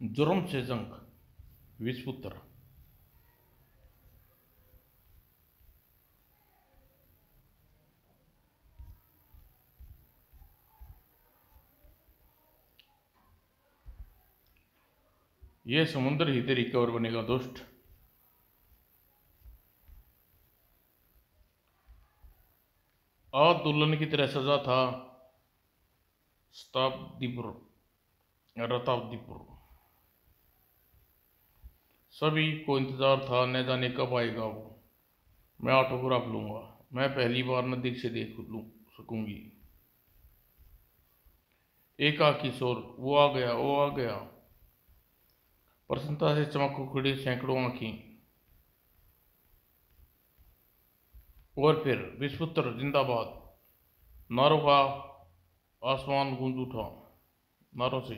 जुर्म से जंग। विस्पुत्र। ये समुद्र ही तेरी कवर बनेगा दुष्ट। आज दुल्हन की तरह सजा था शताब्दीपुर, रताब्दीपुर। सभी को इंतजार था, न जाने कब आएगा वो। मैं ऑटोग्राफ लूंगा, मैं पहली बार नजदीक से देख सकूंगी। एका किशोर, वो आ गया, वो आ गया। प्रसन्नता से चमक उखड़ी सैकड़ों आंखें। और फिर विस्पुत्र जिंदाबाद नारों का आसमान गूंज उठा। नारों से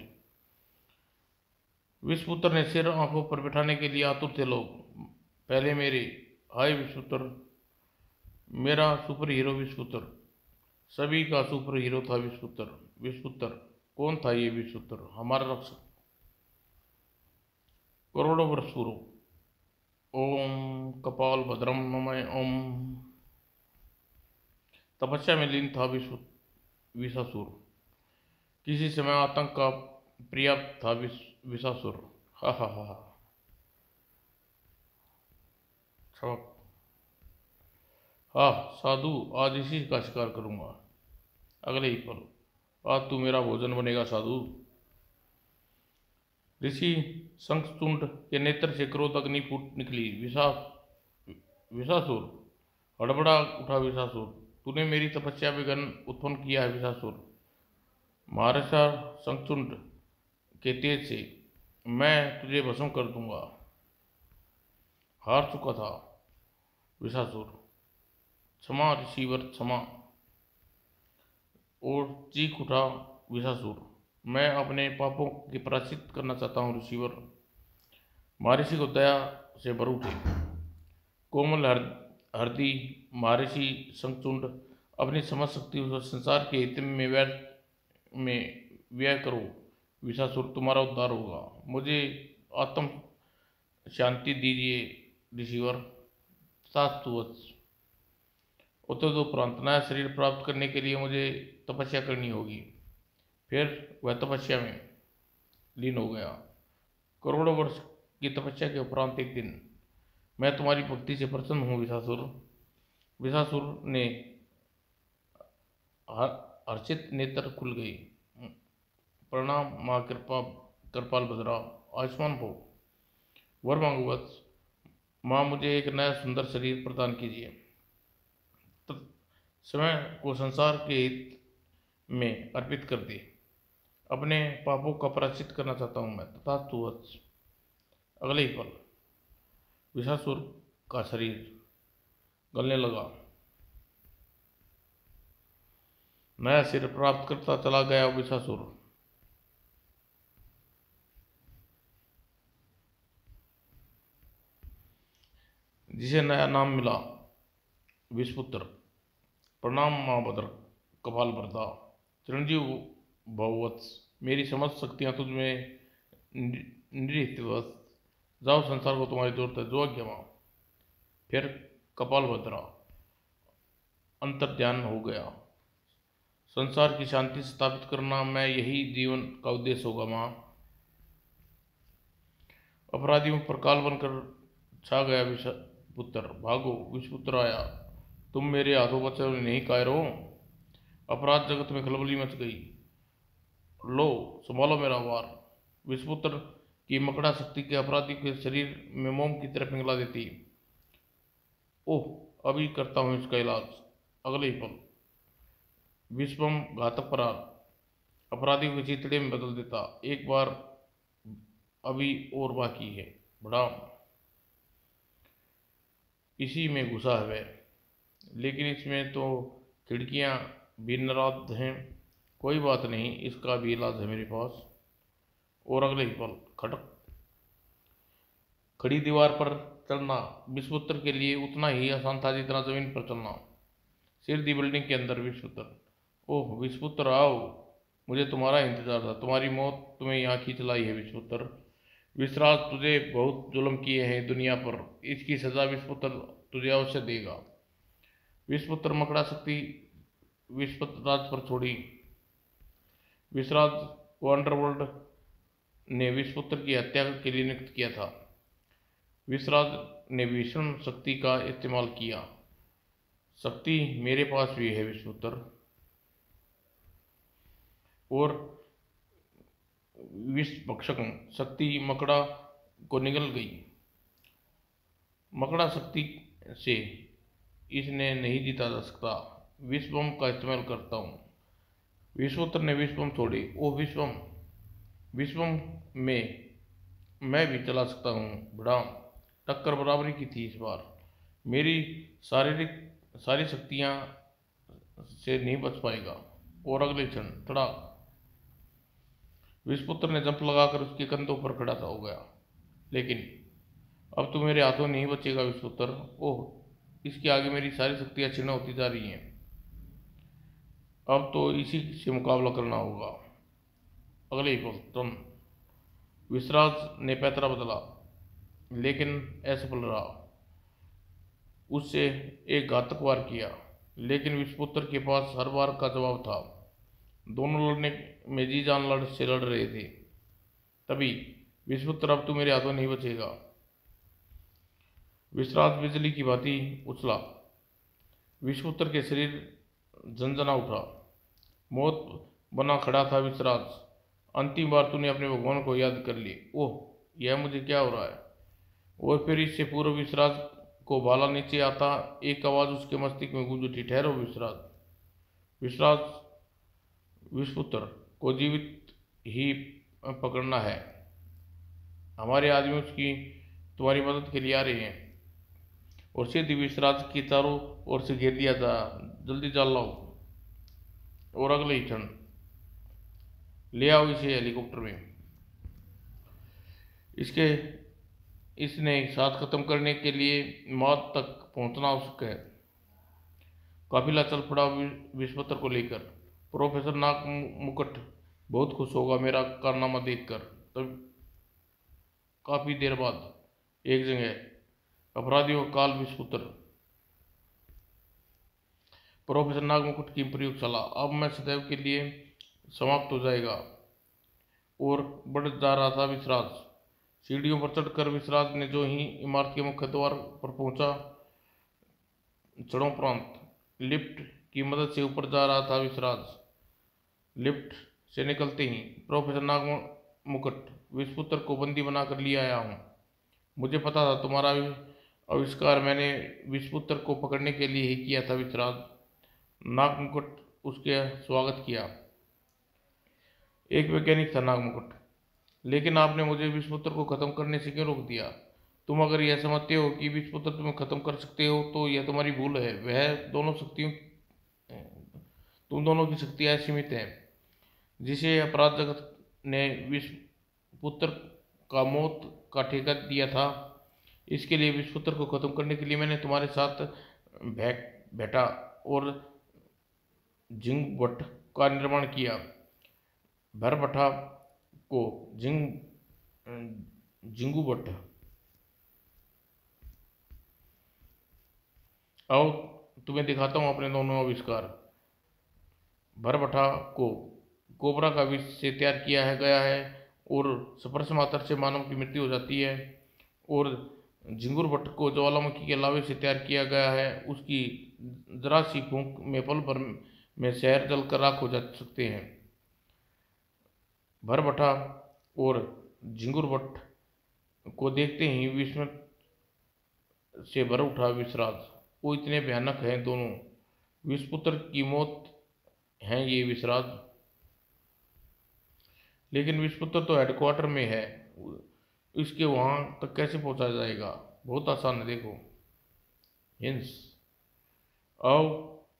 विस्पुत्र ने सिर आंखों पर बिठाने के लिए आतुर थे लोग। पहले मेरे। हाय विस्पुत्र, मेरा सुपर हीरो विस्पुत्र। सभी का सुपर हीरो था विस्पुत्र। विस्पुत्र कौन था ये विस्पुत्र? हमारा रक्षक। करोड़ों वर्ष पूर्व। ओम कपाल भद्रम नमः ओम। तपस्या में लीन था विषासुर। किसी समय आतंक का पर्याप्त था विषासुर। हा हा हा हा। हाँ साधु, आज इसी का शिकार करूंगा। अगले ही पल, आज तू मेरा भोजन बनेगा साधु। ऋषि शंखचूंड के नेत्र से क्रोध अग्नि फूट निकली। विषासुर हड़बड़ा उठा। विषासुर, तूने मेरी तपस्या में विघ्न उत्पन्न किया है विषासुर। महाराजा शंखचूंड के तेज से मैं तुझे भस्म कर दूंगा। हार चुका था विषासुर। क्षमा ऋषिवर क्षमा। और चीख उठा विषासुर, मैं अपने पापों की प्रायश्चित करना चाहता हूँ ऋषिवर। महर्षि को दया से भर उठे। कोमल हृदय महर्षि शंखचूंड, अपनी समझ शक्ति संसार के हित में व्यय करो विषासुर, तुम्हारा उद्धार होगा। मुझे आत्म शांति दीजिए ऋषिवर। शास्त्रवत्स। उत्तरोपरांत नया शरीर प्राप्त करने के लिए मुझे तपस्या करनी होगी। फिर वह तपस्या में लीन हो गया। करोड़ों वर्ष की तपस्या के उपरांत एक दिन मैं तुम्हारी भक्ति से प्रसन्न हूँ विषासुर। विषासुर ने हर्षित नेत्र खुल गई। प्रणाम माँ कृपाल भद्रा, आयुष्मान भव। वर मांगू वत्स। माँ मुझे एक नया सुंदर शरीर प्रदान कीजिए। समय को संसार के हित में अर्पित कर दे। अपने पापों का प्रायश्चित करना चाहता हूं मैं। तथास्तु वत्स। अगले ही पल विषासुर का शरीर गलने लगा। नया सिर प्राप्त करता चला गया विषासुर। जिसे नया नाम मिला विषपुत्र। प्रणाम माँ भद्र कपाल भरता। चिरंजीव भववत्स। मेरी समस्त शक्तियाँ तुझ में निहित। जाओ, संसार को तुम्हारी जरूरत है। जो आज्ञा माँ। फिर कपाल भद्रा अंतर्ध्यान हो गया। संसार की शांति स्थापित करना मैं यही जीवन का उद्देश्य होगा माँ। अपराधियों पर काल बनकर छा गया विषपुत्र। भागो, विषपुत्र आया। तुम मेरे हाथों बचे नहीं कायरो। अपराध जगत में खलबली मच गई। लो संभालो मेरा वार। विषपुत्र की मकड़ा शक्ति के अपराधी के शरीर में मोम की तरह पिघला देती। ओह, अभी करता हूं इसका इलाज। अगले ही पल विषम घातक प्रहार अपराधियों के चितड़े में बदल देता। एक बार अभी और बाकी है। बड़ा इसी में घुसा है वह, लेकिन इसमें तो खिड़कियां भी नाराज हैं। कोई बात नहीं, इसका भी इलाज है मेरे पास। और अगले ही पल खटक। खड़ी दीवार पर चलना विषपुत्र के लिए उतना ही आसान था जितना जमीन पर चलना। सिर दी बिल्डिंग के अंदर विषपुत्र। ओह विषपुत्र आओ, मुझे तुम्हारा इंतजार था। तुम्हारी मौत तुम्हें यहाँ खींच लाई है विषपुत्र। विश्राज, तुझे बहुत जुल्म किए हैं दुनिया पर, इसकी सजा विश्वपुत्र तुझे अवश्य देगा। विश्वपुत्र मकड़ा शक्ति विश्वराज पर छोड़ी। विश्वराज को अंडरवर्ल्ड ने विश्वपुत्र की हत्या के लिए नियुक्त किया था। विश्वराज ने भीषण शक्ति का इस्तेमाल किया। शक्ति मेरे पास भी है विश्वपुत्र, और विष भक्षक शक्ति मकड़ा को निगल गई। मकड़ा शक्ति से इसने नहीं जीता जा सकता। विष बम का इस्तेमाल करता हूँ। विश्वपुत्र ने विष बम छोड़े। ओ विष बम में मैं भी चला सकता हूँ बड़ा। टक्कर बराबरी की थी इस बार। मेरी सारी शक्तियाँ से नहीं बच पाएगा। और अगले क्षण तड़ाक, विश्वपुत्र ने जंप लगाकर उसके कंधों पर खड़ा हो गया। लेकिन अब तो मेरे हाथों नहीं बचेगा विश्वपुत्र। ओह, इसके आगे मेरी सारी शक्तियाँ क्षीण होती जा रही हैं। अब तो इसी से मुकाबला करना होगा। अगले ही पल तुरंत विश्वराज ने पैतरा बदला, लेकिन असफल रहा। उससे एक घातक वार किया, लेकिन विश्वपुत्र के पास हर वार का जवाब था। दोनों लड़ने में जी जान लड़ रहे थे। तभी विश्वपुत्र, अब तू मेरे हाथों नहीं बचेगा। विश्वराज बिजली की भांति उछला। विश्वपुत्र के शरीर झंझना उठा। मौत बना खड़ा था विश्वराज। अंतिम बार तूने अपने भगवान को याद कर ली। ओह, यह मुझे क्या हो रहा है। और फिर इससे पूर्व विश्वराज को भाला नीचे आता एक आवाज उसके मस्तिष्क में गूंज उठी, ठहरो विश्वराज। विश्वराज, विश्वपुत्र को जीवित ही पकड़ना है। हमारे आदमी उसकी तुम्हारी मदद के लिए आ रहे हैं। और सीधी विश्वराज की चारों ओर से घेर दिया था। जल्दी जाल लाओ। और अगले ही क्षण ले आओ इसे हेलीकॉप्टर में। इसने साथ खत्म करने के लिए मौत तक पहुंचना आवश्यक है। काफिला चल पड़ा विश्वपुत्र को लेकर। प्रोफेसर नाक मुकुट बहुत खुश होगा मेरा कारनामा देखकर। तब काफी देर बाद एक जगह अपराधियों का काल विश्वपुत्र। प्रोफेसर नाग मुकुट की प्रयोगशाला अब मैं सदैव के लिए समाप्त हो जाएगा। और बढ़ जा रहा था विश्वराज। सीढ़ियों पर चढ़कर विश्वराज ने जो ही इमारत के मुख्य द्वार पर पहुंचा, क्षणोपरांत लिफ्ट की मदद से ऊपर जा रहा था विश्वराज। लिफ्ट से निकलते ही प्रोफेसर नाग मुकुट, विश्वपुत्र को बंदी बनाकर लिए आया हूँ। मुझे पता था तुम्हारा आविष्कार मैंने विश्वपुत्र को पकड़ने के लिए ही किया था विश्वराज। नाग मुकुट उसके स्वागत किया। एक वैज्ञानिक था नाग मुकुट, लेकिन आपने मुझे विश्वपुत्र को खत्म करने से क्यों रोक दिया। तुम अगर यह समझते हो कि विश्वपुत्र तुम्हें खत्म कर सकते हो तो यह तुम्हारी भूल है। तुम दोनों की शक्तियाँ सीमित हैं। जिसे अपराध जगत ने विश्वपुत्र का मौत का ठेका दिया था, इसके लिए विश्वपुत्र को खत्म करने के लिए मैंने तुम्हारे साथ भेटा और जिंगभट्ट का निर्माण किया। भरभट्टा को जिंगूभट्ट। आओ तुम्हें दिखाता हूँ अपने दोनों आविष्कार। भरभट्टा को कोबरा का विष से तैयार किया गया है और स्पर्श मात्र से मानव की मृत्यु हो जाती है। और झिंगुर भट्ट को ज्वालामुखी के लावे से तैयार किया गया है। उसकी जरा सी फूंक में पल भर में शहर जलकर राख हो जा सकते हैं। भरभट्टा और झिंगुर भट्ट को देखते ही विस्मय से भर उठा विश्वराज। वो इतने भयानक हैं दोनों। विश्वपुत्र की मौत है ये विश्वराज। लेकिन विश्वपुत्र तो हेडक्वार्टर में है, इसके वहां तक कैसे पहुंचा जाएगा। बहुत आसान है, देखो हिंस। आओ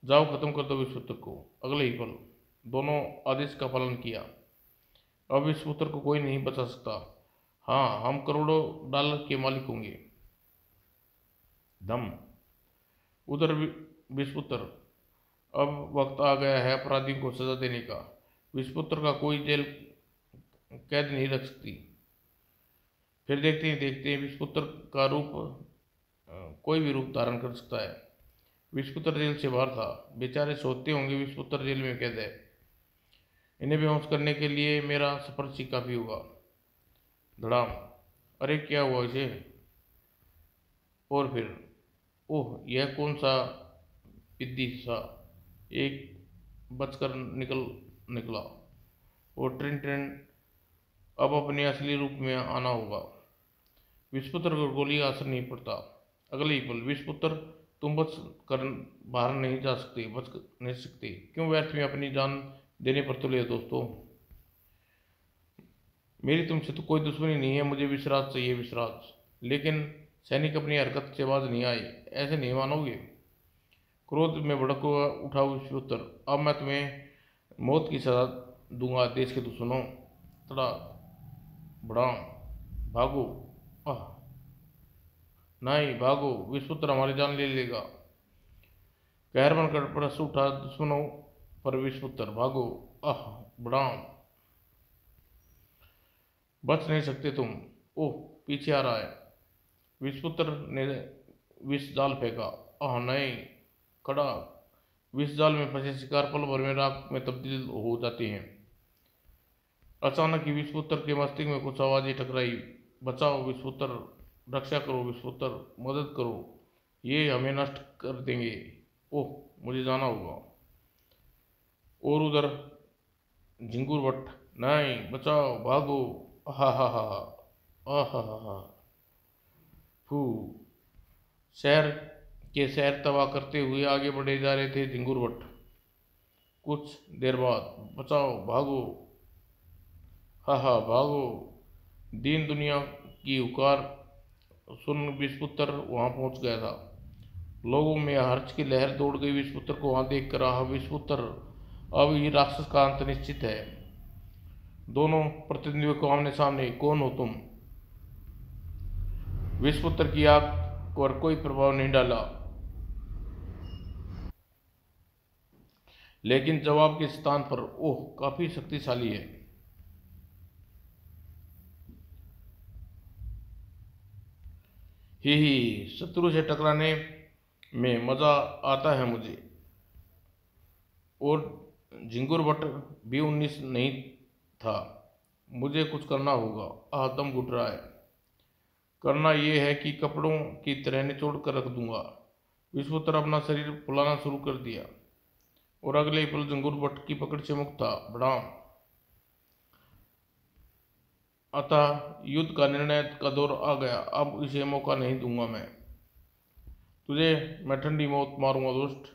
जाओ, खत्म कर दो विश्वपुत्र को। अगले ही पल दोनों आदेश का पालन किया। अब विश्वपुत्र को कोई नहीं बचा सकता। हाँ, हम करोड़ों डॉलर के मालिक होंगे। धम। उधर विश्वपुत्र, अब वक्त आ गया है अपराधियों को सजा देने का। विश्वपुत्र का कोई जेल कैद नहीं रख सकती। फिर देखते हैं विषपुत्र का रूप कोई भी रूप धारण कर सकता है। विषपुत्र जेल से बाहर था। बेचारे सोचते होंगे विषपुत्र जेल में कैद है, इन्हें बेहोश करने के लिए मेरा स्पर्श ही काफी होगा। धड़ाम। अरे क्या हुआ इसे? और फिर ओह, यह कौन सा पिद्दी सा एक बचकर निकला। और ट्रेन ट्रेन अब अपने असली रूप में आना होगा। विषपुत्र को गोली का असर नहीं पड़ता। अगले ही पल विषपुत्र, तुम बच कर बाहर नहीं जा सकते, बच नहीं सकते। क्यों व्यर्थ में अपनी जान देने पर तुले दोस्तों? मेरी तुमसे तो कोई दुश्मनी नहीं है, मुझे विश्राज चाहिए, विश्राज। लेकिन सैनिक अपनी हरकत से बाज नहीं आए, ऐसे नहीं मानोगे। क्रोध में भड़क उठा विषपुत्र। अब मैं तुम्हें मौत की सजा दूंगा देश के दुश्मनों। तड़ा बढ़ाओ, भागो। आह नहीं, भागो, विषपुत्र हमारी जान ले लेगा। कहर बनकर परस उठा दुश्मनों पर विषपुत्र। भागो, आह बढ़ाओ, बच नहीं सकते तुम। ओह, पीछे आ रहा है। विषपुत्र ने विष जाल फेंका। आह नहीं, खड़ा। विष जाल में फंसे शिकार पल भर में राख में तब्दील हो जाते हैं। अचानक ही विषपुत्र के मस्तिष्क में कुछ आवाजें टकराई। बचाओ विषपुत्र, रक्षा करो विषपुत्र, मदद करो, ये हमें नष्ट कर देंगे। ओह, मुझे जाना होगा। और उधर झिंगुर भट्ट। नहीं, बचाओ, भागो। हा हा हा हा हा हा हा। फू। शहर के शहर तबाह करते हुए आगे बढ़े जा रहे थे झिंगुर भट्ट। कुछ देर बाद, बचाओ, भागो, हा हा भागो। दीन दुनिया की हुकार सुन विषपुत्र वहां पहुंच गया था। लोगों में हर्ष की लहर दौड़ गई। विषपुत्र को वहां देखकर आह विषपुत्र, अब ही राक्षस का अंत निश्चित है। दोनों प्रतिद्वंदियों को आमने सामने। कौन हो तुम? विषपुत्र की आग पर कोई प्रभाव नहीं डाला, लेकिन जवाब के स्थान पर ओह, काफी शक्तिशाली है। ही शत्रु से टकराने में मजा आता है मुझे। और झिंगुर भट्ट भी 19 नहीं था। मुझे कुछ करना होगा। आह, दम घुट रहा है। करना यह है कि कपड़ों की तरह निचोड़ कर रख दूंगा। विषपुत्र अपना शरीर फुलाना शुरू कर दिया और अगले ही पल झिंगुर भट्ट की पकड़ से मुक्त था। बढ़ाम। अतः युद्ध का निर्णय का दौर आ गया। अब इसे मौका नहीं दूंगा मैं। तुझे मैं ठंडी मौत मारूंगा दोस्त।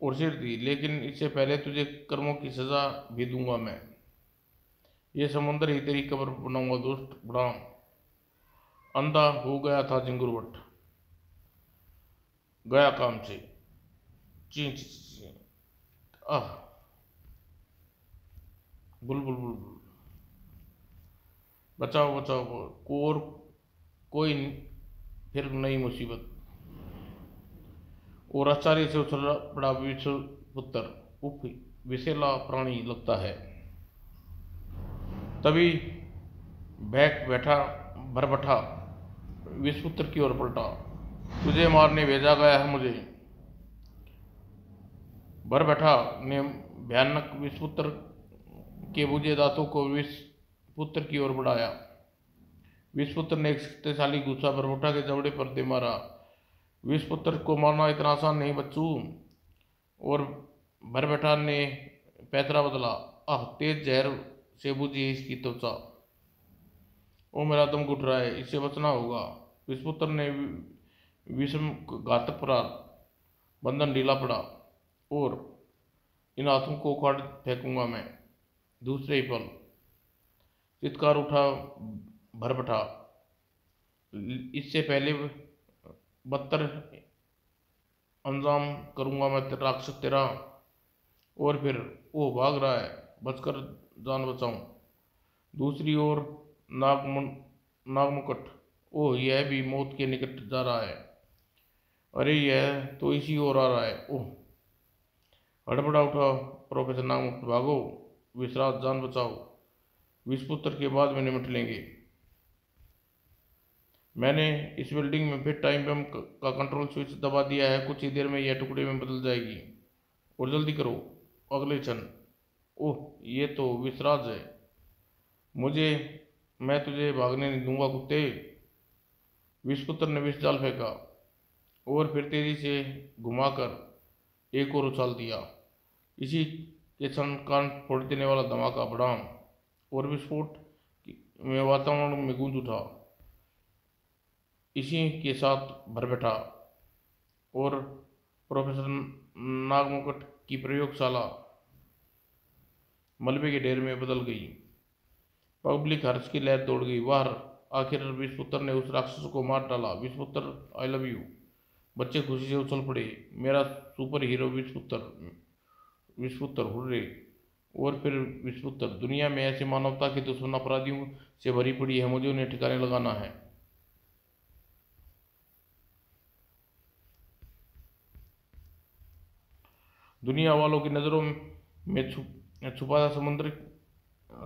और सिर दी, लेकिन इससे पहले तुझे कर्मों की सजा भी दूंगा मैं। ये समुंदर ही तेरी कब्र बनाऊंगा दोस्त। बढ़ाम। अंधा हो गया था झिंगुर भट्ट, गया काम से। ची ची ची। आह, बुलबुल बुलबुल। बचाओ बचाओ, और कोई फिर नई मुसीबत। और आचार्य से उछल पड़ा विषपुत्र। उफ, विषैला प्राणी लगता है। तभी बैठ बैठा भरभटा विषपुत्र की ओर पलटा। तुझे मारने भेजा गया है मुझे। भरभटा ने भयानक विषपुत्र के बुझे दांतों को विषपुत्र की ओर बढ़ाया। विषपुत्र ने एक शक्तिशाली गुस्सा भरभटा के जबड़े पर दे मारा। विषपुत्र को मारना इतना आसान नहीं बच्चू। और भरभटा ने पैतरा बदला। आह, तेज जहर से बुझी इसकी त्वचा। ओ, मेरा दम घुट रहा है, इससे बचना होगा। विषपुत्र ने विषम घातक परार बंधन ढीला पड़ा और इन हाथों को उखाड़ फेंकूंगा मैं। दूसरे ही पल चित्कार उठा भरभटा। इससे पहले बदतर अंजाम करूंगा मैं राक्षस तेरा। और फिर वो भाग रहा है, बचकर जान बचाऊं। दूसरी ओर नागमुकुट। ओह, यह भी मौत के निकट जा रहा है। अरे, यह तो इसी ओर आ रहा है। ओह, हड़बड़ा उठा प्रोफेसर नागमुकुट। भागो विश्राज, जान बचाओ। विषपुत्र के बाद में निपट लेंगे। मैंने इस बिल्डिंग में फिर टाइम बम का कंट्रोल स्विच दबा दिया है, कुछ ही देर में यह टुकड़े में बदल जाएगी। और जल्दी करो। अगले क्षण, ओह ये तो विसराज है। मुझे मैं तुझे भागने नहीं दूंगा कुत्ते। विषपुत्र ने विष जाल फेंका और फिर तेजी से घुमाकर एक और उछाल दिया। इसी के क्षण कान फोड़ देने वाला धमाका बढ़ा और विस्फोट में वातावरण में गूंज उठा। इसी के साथ भर बैठा और प्रोफेसर नागमुकुट की प्रयोगशाला मलबे के ढेर में बदल गई। पब्लिक हर्ष की लहर दौड़ गई बाहर। आखिर विषपुत्र ने उस राक्षस को मार डाला। विषपुत्र आई लव यू। बच्चे खुशी से उछल पड़े। मेरा सुपर हीरो विषपुत्र, विषपुत्र हुर्रे। और फिर विषपुत्र, दुनिया में ऐसे मानवता के दुश्मन अपराधियों से भरी पड़ी है, मुझे उन्हें ठिकाने लगाना है। दुनिया वालों की नज़रों में छुपा था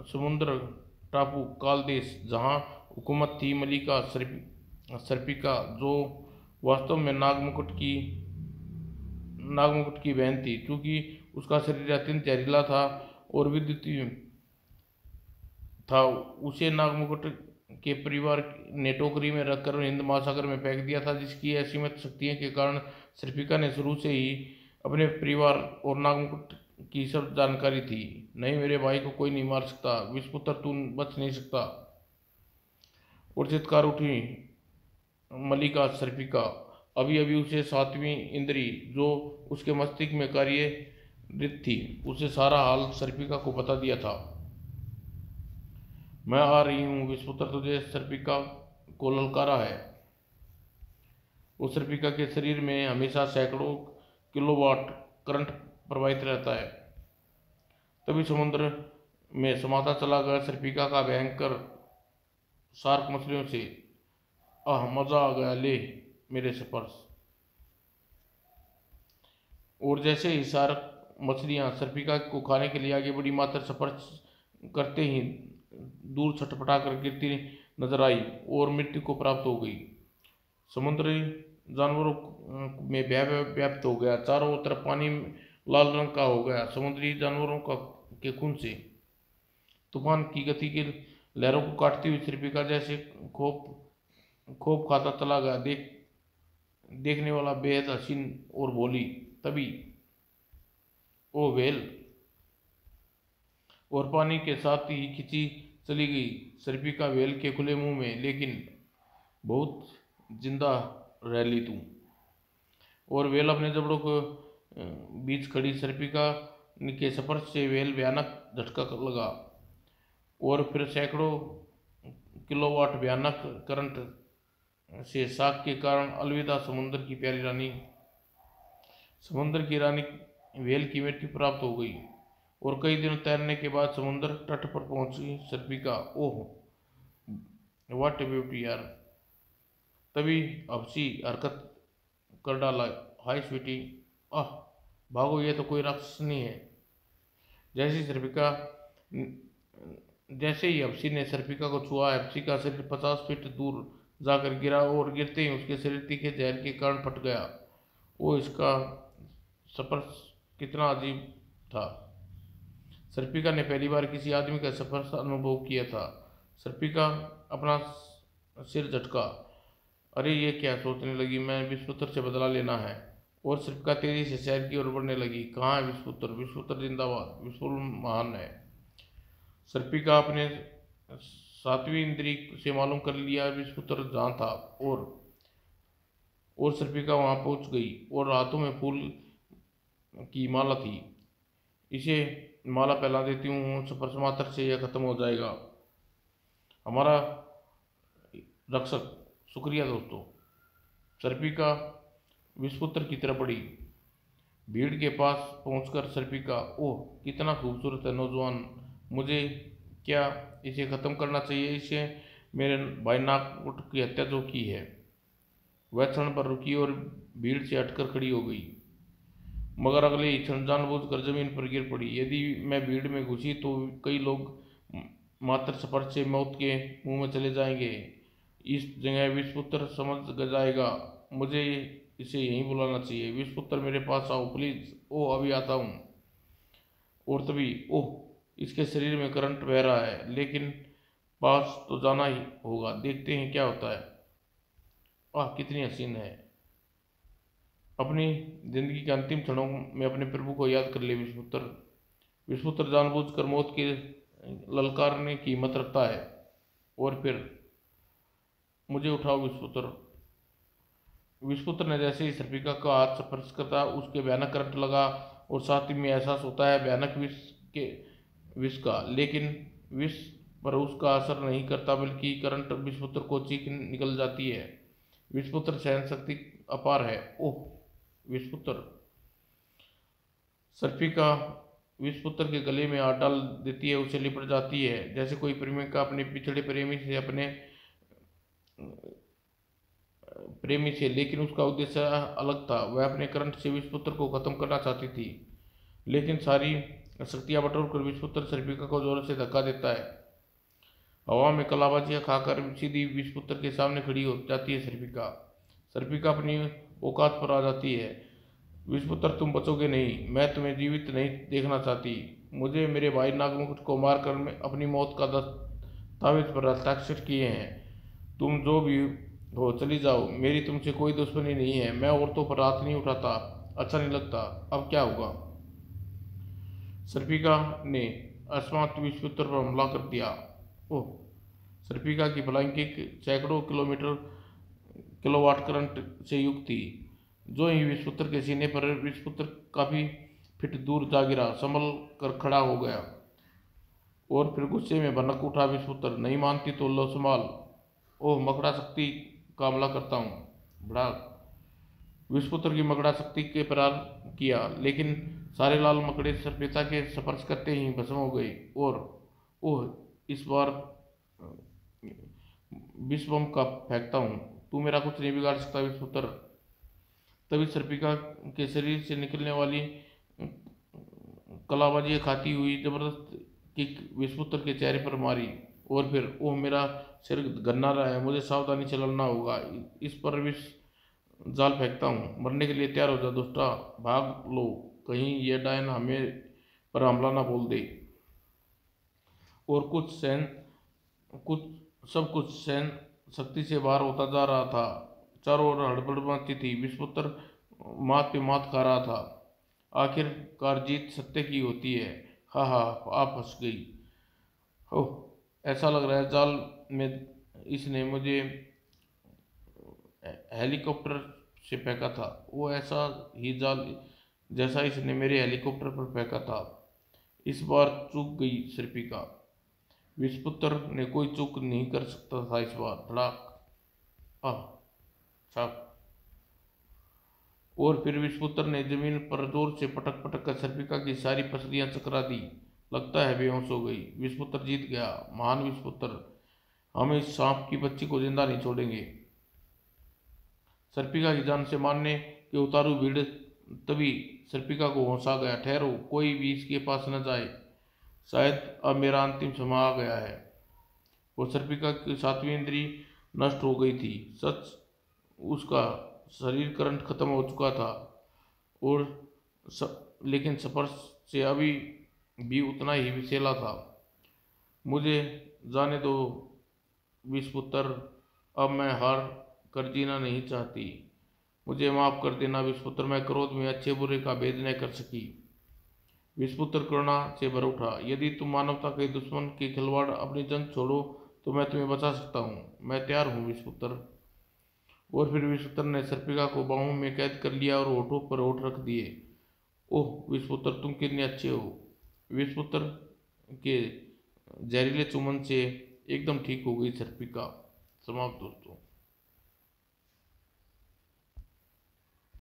समुद्र टापू काल देश, जहाँ हुकूमत थी मलिका सर्पिका, जो वास्तव में नागमुकुट की बहन थी। क्योंकि उसका शरीर अत्यंत जहरीला था और विद्युतीय था, उसे नागमुकुट के परिवार ने टोकरी में रखकर हिंद महासागर में फेंक दिया था, जिसकी असीमित शक्तियों के कारण सर्पिका ने शुरू से ही अपने परिवार और नागमुकुट की सब जानकारी थी। नहीं, मेरे भाई को कोई नहीं मार सकता। विषपुत्र, तू बच नहीं सकता। और चित्कार उठी मलिका सर्पिका। अभी अभी उसे सातवीं इंद्री जो उसके मस्तिष्क में कार्यरत थी, उसे सारा हाल सर्पिका को बता दिया था। मैं आ रही हूँ विषपुत्र, तुझे सर्पिका को ललकारा है। उस सर्पिका के शरीर में हमेशा सैकड़ों किलोवाट करंट प्रवाहित रहता है। तभी समुद्र में समाता चला गया सर्पिका का भयंकर शार्क मछलियों से। आह, मजा आ गया, ले मेरे स्पर्श। और जैसे ही शार्क मछलियां सर्पिका को खाने के लिए आगे बढ़ी, मात्र स्पर्श करते ही दूर छटपटा कर गिरती नजर आई और मृत्यु को प्राप्त हो गई। समुद्री जानवरों में व्याप्त हो गया। चारों तरफ पानी लाल रंग का हो गया समुद्री जानवरों का के खून से। तूफान की गति की लहरों को काटती हुई सर्पिका जैसे खोप खाता चला गया। देखने वाला बेहद हसीन और भोली। तभी ओ वेल, और पानी के साथ ही खिंची चली गई सर्पिका वेल के खुले मुंह में। लेकिन बहुत जिंदा रह ली तू। और वेल अपने जबड़ों को बीच खड़ी सर्पिका के स्पर्श से वेल भयानक झटका लगा और फिर सैकड़ों किलोवाट भयानक करंट से शाक के कारण अलविदा समुद्र की प्यारी रानी। समुद्र की रानी वेल की मृत्यु प्राप्त हो गई और कई दिन तैरने के बाद समुद्र तट पर पहुंची सर्पिका। ओह व्हाट ए ब्यूटी यार। तभी हबसी हरकत कर डाला। हाय स्वीटी, आह भागो, ये तो कोई राक्षस नहीं है। जैसे ही हबसी ने सर्पिका को छुआ, हबसी का शरीर 50 फीट दूर जाकर गिरा और गिरते ही उसके शरीर तीखे जहर के कारण फट गया। वो इसका स्पर्श कितना अजीब था। सर्पिका ने पहली बार किसी आदमी का स्पर्श अनुभव किया था। सर्पिका अपना सिर झटका। अरे ये क्या सोचने लगी, मैं विषपुत्र से बदला लेना है। और सर्पिका तेजी से शहर की ओर बढ़ने लगी। कहाँ है विषपुत्र? विषपुत्र जिंदाबाद, विषपुत्र महान है। सर्पिका अपने सातवीं इंद्री से मालूम कर लिया विषपुत्र जहाँ था और सर्पिका वहाँ पहुँच गई और हाथों में फूल की माला थी। इसे माला पहला देती हूँ, स्पर्श मात्र से यह खत्म हो जाएगा। हमारा रक्षक, शुक्रिया दोस्तों। सर्पिका विषपुत्र की तरफ बढ़ी। भीड़ के पास पहुंचकर सर्पिका, ओह कितना खूबसूरत है नौजवान, मुझे क्या इसे ख़त्म करना चाहिए? इसे मेरे भाई नागपुट की हत्या जो की है। वह क्षण पर रुकी और भीड़ से हटकर खड़ी हो गई, मगर अगले ही क्षण जानबूझकर जमीन पर गिर पड़ी। यदि मैं भीड़ में घुसी तो कई लोग मात्र स्पर्श से मौत के मुंह में चले जाएंगे। इस जगह विषपुत्र समझ जाएगा, मुझे इसे यहीं बुलाना चाहिए। विषपुत्र मेरे पास आओ प्लीज। ओह अभी आता हूँ। और तभी ओह इसके शरीर में करंट बह रहा है, लेकिन पास तो जाना ही होगा, देखते हैं क्या होता है। आह कितनी हसीन है। अपनी जिंदगी के अंतिम क्षणों में अपने प्रभु को याद कर ले विषपुत्र। विषपुत्र जानबूझकर मौत के ललकारने की हिम्मत रखता है। और फिर मुझे उठाओ विषपुत्र। विषपुत्र ने जैसे ही सर्पिका का हाथ स्पर्श करता उसके भयानक करंट लगा और साथ ही में एहसास होता है भयानक विष का, लेकिन विष पर उसका असर नहीं करता, बल्कि करंट विषपुत्र को चीख निकल जाती है। विषपुत्र सहन शक्ति अपार है। ओह विषपुत्र। सर्पिका विषपुत्र के गले में हाथ डाल देती है, उसे लिपट जाती है जैसे कोई प्रेमिका अपने पिछड़े प्रेमी से, लेकिन उसका उद्देश्य अलग था। वह अपने करंट से विषपुत्र को खत्म करना चाहती थी, लेकिन सारी शक्तियां बटोर कर विषपुत्र सर्पिका को जोर से धक्का देता है। हवा में कलाबाजियां खाकर सीधी विषपुत्र के सामने खड़ी हो जाती है सर्पिका। सर्पिका अपनी औकात पर आ जाती है। विषपुत्र तुम बचोगे नहीं, मैं तुम्हें जीवित नहीं देखना चाहती। मुझे मेरे भाई नागमुकुट को मारकर मैं अपनी मौत का दस्तावेज पर हस्ताक्षर किए हैं। तुम जो भी हो चली जाओ, मेरी तुमसे कोई दुश्मनी नहीं है। मैं औरतों पर हाथ नहीं उठाता, अच्छा नहीं लगता। अब क्या होगा? सर्पिका ने अकस्मात विषपुत्र पर हमला कर दिया। ओह सर्पिका की फ्लाइंग किक सैकड़ों किलोवाट करंट से युक्त थी। जो ही विषपुत्र के सीने पर विषपुत्र काफी फीट दूर जा गिरा, संभल कर खड़ा हो गया और फिर गुस्से में भनक उठा। विषपुत्र नहीं मानती तो लो संभाल। ओह मकड़ा शक्ति का हमला करता हूँ। बड़ा विषपुत्र की मकड़ा शक्ति के प्रहार किया, लेकिन सारे लाल मकड़े सर्पिका के स्पर्श करते ही भस्म हो गए। और ओह इस बार विष बम का फेंकता हूँ, तू मेरा कुछ नहीं बिगाड़ सकता विषपुत्र। तभी सर्पिका के शरीर से निकलने वाली कलाबाजियाँ खाती हुई जबरदस्त किक विषपुत्र के चेहरे पर मारी। और फिर ओह मेरा सिर गन्ना रहा है, मुझे सावधानी से लड़ना होगा। इस पर विष जाल फेंकता हूँ, मरने के लिए तैयार हो जा दुष्टा, भाग लो, कहीं ये डायन हमें पर हमला ना बोल दे। और सब कुछ सहन शक्ति से बाहर होता जा रहा था। चारों ओर हड़बड़ मचती थी। विषपुत्र मात पे मात खा रहा था। आखिरकार जीत सत्य की होती है। हाँ हाँ आप फंस गई। ओह ऐसा लग रहा है जाल में इसने मुझे हेलीकॉप्टर से फेंका था, वो ऐसा ही जाल जैसा इसने मेरे हेलीकॉप्टर पर फेंका था। इस बार चूक गई सर्पिका। विषपुत्र ने कोई चूक नहीं कर सकता था इस बार। धड़ाक आह छाप। और फिर विषपुत्र ने जमीन पर जोर से पटक पटक कर सर्पिका की सारी पसलियां चकरा दी। लगता है बेहोश हो गई। विषपुत्र जीत गया। महान विषपुत्र, हम इस सांप की बच्ची को जिंदा नहीं छोड़ेंगे। सर्पिका की जान से मारने के उतारू भीड़ तभी सर्पिका को होश आ गया। ठहरो, कोई भी इसके पास न जाए, शायद अब मेरा अंतिम समय आ गया है। और सर्पिका की सातवीं इंद्री नष्ट हो गई थी। सच उसका शरीर करंट खत्म हो चुका था और लेकिन स्पर्श से अभी भी उतना ही विषैला था। मुझे जाने दो विषपुत्र, अब मैं हार कर जीना नहीं चाहती। मुझे माफ कर देना विषपुत्र, मैं क्रोध में अच्छे बुरे का भेद न कर सकी। विषपुत्र करुणा से भर उठा। यदि तुम मानवता के दुश्मन के खिलवाड़ अपनी जंग छोड़ो तो मैं तुम्हें बचा सकता हूँ। मैं तैयार हूँ विषपुत्र। और फिर विषपुत्र ने सर्पिका को बाहों में कैद कर लिया और होठों पर होठ रख दिए। ओह विषपुत्र तुम कितने अच्छे हो। विषपुत्र के जहरीले चुंबन से एकदम ठीक हो गई सर्पिका। समाप्त दोस्तों।